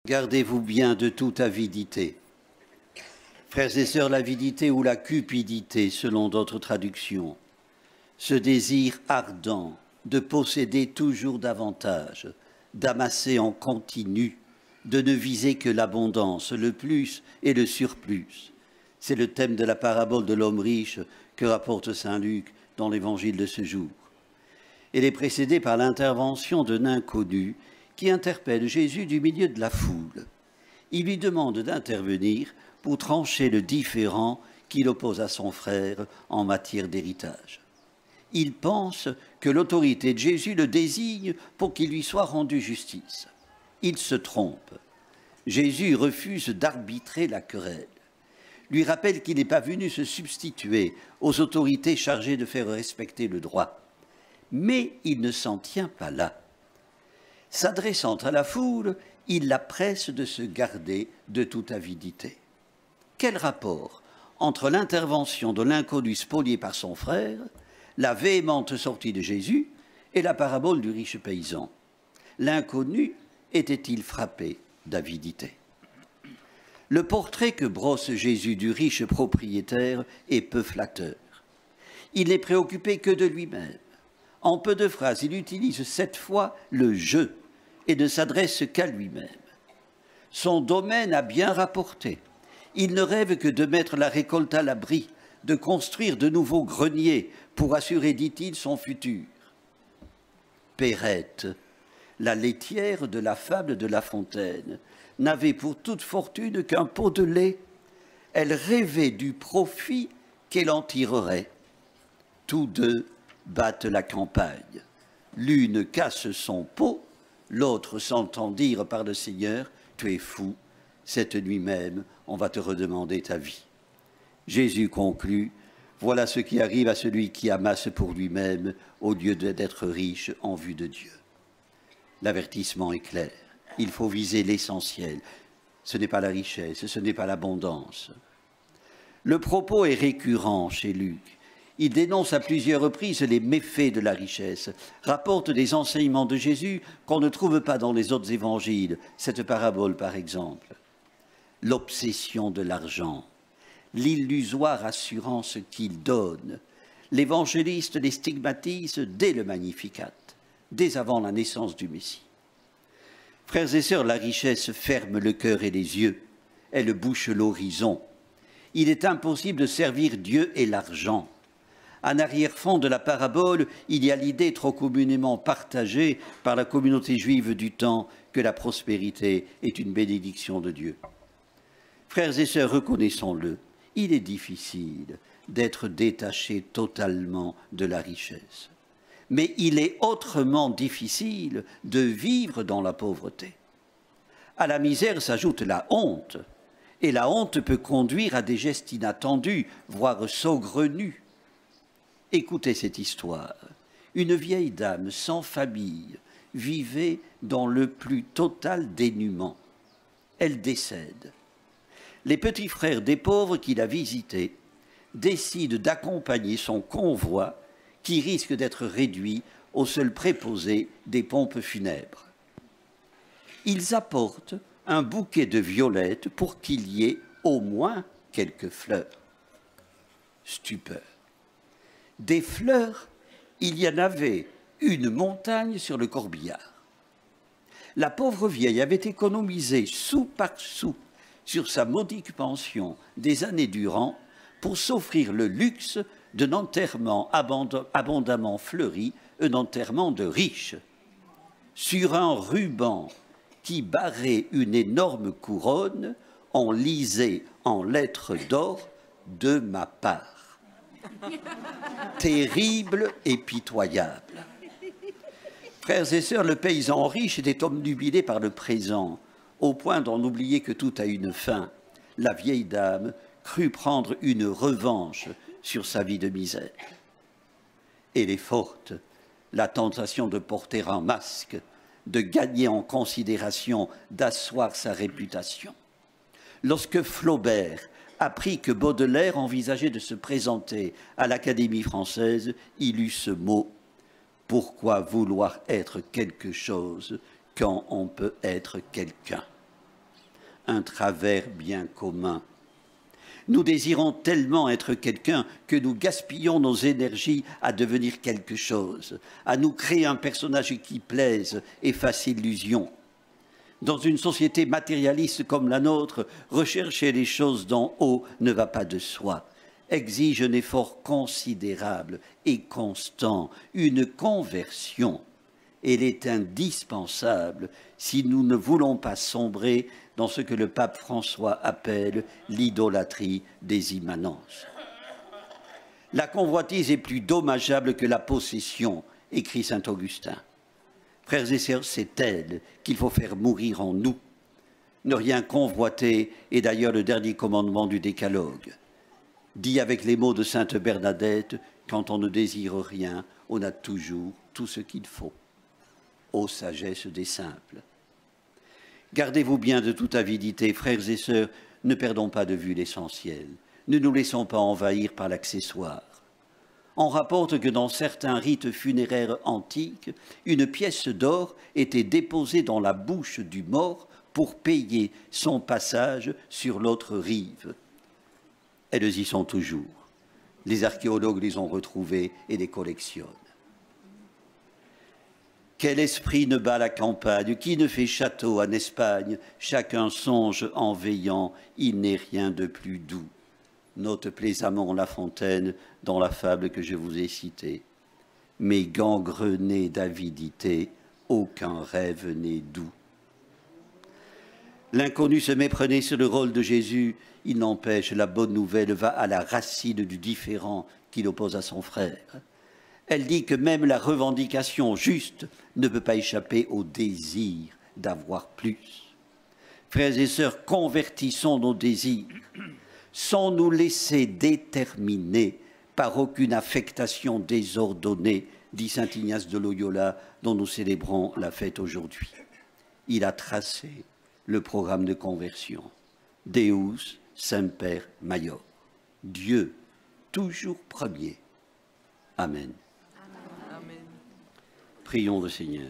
Gardez-vous bien de toute avidité. Frères et sœurs, l'avidité ou la cupidité, selon d'autres traductions, ce désir ardent de posséder toujours davantage, d'amasser en continu, de ne viser que l'abondance, le plus et le surplus. C'est le thème de la parabole de l'homme riche que rapporte saint Luc dans l'évangile de ce jour. Elle est précédée par l'intervention d'un inconnu qui interpelle Jésus du milieu de la foule. Il lui demande d'intervenir pour trancher le différend qu'il oppose à son frère en matière d'héritage. Il pense que l'autorité de Jésus le désigne pour qu'il lui soit rendu justice. Il se trompe. Jésus refuse d'arbitrer la querelle, lui rappelle qu'il n'est pas venu se substituer aux autorités chargées de faire respecter le droit. Mais il ne s'en tient pas là. S'adressant à la foule, il la presse de se garder de toute avidité. Quel rapport entre l'intervention de l'inconnu spolié par son frère, la véhémente sortie de Jésus et la parabole du riche paysan? L'inconnu était-il frappé d'avidité? Le portrait que brosse Jésus du riche propriétaire est peu flatteur. Il n'est préoccupé que de lui-même. En peu de phrases, il utilise 7 fois le « je » et ne s'adresse qu'à lui-même. Son domaine a bien rapporté. Il ne rêve que de mettre la récolte à l'abri, de construire de nouveaux greniers pour assurer, dit-il, son futur. Perrette, la laitière de la fable de La Fontaine, n'avait pour toute fortune qu'un pot de lait. Elle rêvait du profit qu'elle en tirerait. Tous deux battent la campagne. L'une casse son pot, l'autre s'entend dire par le Seigneur, « Tu es fou, cette nuit même, on va te redemander ta vie. » Jésus conclut, « Voilà ce qui arrive à celui qui amasse pour lui-même au lieu d'être riche en vue de Dieu. » L'avertissement est clair. Il faut viser l'essentiel. Ce n'est pas la richesse, ce n'est pas l'abondance. Le propos est récurrent chez Luc. Il dénonce à plusieurs reprises les méfaits de la richesse, rapporte des enseignements de Jésus qu'on ne trouve pas dans les autres évangiles, cette parabole par exemple. L'obsession de l'argent, l'illusoire assurance qu'il donne. L'évangéliste les stigmatise dès le Magnificat, dès avant la naissance du Messie. Frères et sœurs, la richesse ferme le cœur et les yeux, elle bouche l'horizon. Il est impossible de servir Dieu et l'argent. En arrière-fond de la parabole, il y a l'idée trop communément partagée par la communauté juive du temps que la prospérité est une bénédiction de Dieu. Frères et sœurs, reconnaissons-le, il est difficile d'être détaché totalement de la richesse. Mais il est autrement difficile de vivre dans la pauvreté. À la misère s'ajoute la honte, et la honte peut conduire à des gestes inattendus, voire saugrenus. Écoutez cette histoire. Une vieille dame sans famille vivait dans le plus total dénuement. Elle décède. Les petits frères des pauvres qui la visitaient décident d'accompagner son convoi qui risque d'être réduit au seul préposé des pompes funèbres. Ils apportent un bouquet de violettes pour qu'il y ait au moins quelques fleurs. Stupeur. Des fleurs, il y en avait une montagne sur le corbillard. La pauvre vieille avait économisé sou par sou sur sa modique pension des années durant pour s'offrir le luxe d'un enterrement abondamment fleuri, un enterrement de riche. Sur un ruban qui barrait une énorme couronne, on lisait en lettres d'or « de ma part ». Terrible et pitoyable. Frères et sœurs, le paysan riche était obnubilé par le présent, au point d'en oublier que tout a une fin. La vieille dame crut prendre une revanche sur sa vie de misère. Elle est forte, la tentation de porter un masque, de gagner en considération, d'asseoir sa réputation. Lorsque Flaubert apprit que Baudelaire envisageait de se présenter à l'Académie française, il eut ce mot « Pourquoi vouloir être quelque chose quand on peut être quelqu'un ?» un travers bien commun. Nous désirons tellement être quelqu'un que nous gaspillons nos énergies à devenir quelque chose, à nous créer un personnage qui plaise et fasse illusion. Dans une société matérialiste comme la nôtre, rechercher les choses d'en haut ne va pas de soi, exige un effort considérable et constant, une conversion. Elle est indispensable si nous ne voulons pas sombrer dans ce que le pape François appelle l'idolâtrie des immanences. La convoitise est plus dommageable que la possession, écrit saint Augustin. Frères et sœurs, c'est elle qu'il faut faire mourir en nous. Ne rien convoiter est d'ailleurs le dernier commandement du Décalogue. Dit avec les mots de sainte Bernadette, quand on ne désire rien, on a toujours tout ce qu'il faut. Ô sagesse des simples. Gardez-vous bien de toute avidité, frères et sœurs, ne perdons pas de vue l'essentiel. Ne nous laissons pas envahir par l'accessoire. On rapporte que dans certains rites funéraires antiques, une pièce d'or était déposée dans la bouche du mort pour payer son passage sur l'autre rive. Elles y sont toujours. Les archéologues les ont retrouvées et les collectionnent. Quel esprit ne bat la campagne, qui ne fait château en Espagne? Chacun songe en veillant, il n'est rien de plus doux. Note plaisamment La Fontaine dans la fable que je vous ai citée. Mais gangrené d'avidité, aucun rêve n'est doux. L'inconnu se méprenait sur le rôle de Jésus. Il n'empêche, la bonne nouvelle va à la racine du différend qu'il oppose à son frère. Elle dit que même la revendication juste ne peut pas échapper au désir d'avoir plus. Frères et sœurs, convertissons nos désirs sans nous laisser déterminer par aucune affectation désordonnée, dit saint Ignace de Loyola, dont nous célébrons la fête aujourd'hui. Il a tracé le programme de conversion. Deus semper maior. Dieu, toujours premier. Amen. Amen. Prions le Seigneur.